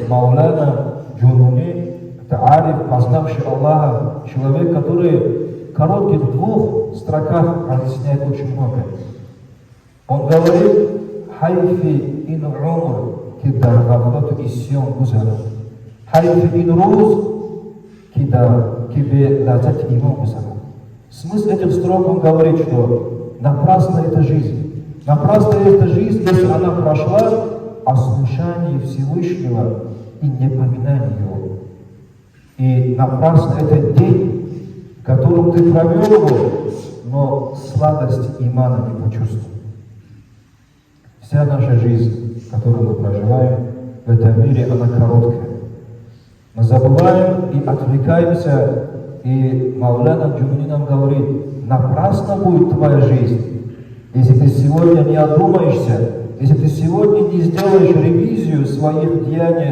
Мауляна Джунуни, это ариф, познавший Аллаха, человек, который в коротких 2 строках разъясняет очень много. Он говорит: «Хайфи ин умр кидар гафлату иссион гузара, хайфи ин руз кидар кибе лазат имам гузара». Смысл этих строк, он говорит, что напрасна эта жизнь. Напрасна эта жизнь, если она прошла о слушании Всевышнего и непоминании Его. И напрасно этот день, в котором ты провел его, но сладости имана не почувствовал. Вся наша жизнь, которую мы проживаем в этом мире, она короткая. Мы забываем и отвлекаемся, и Мауляна Джунуни нам говорит: напрасно будет твоя жизнь, если ты сегодня не одумаешься, если ты сегодня не сделаешь ревизию своих деяний,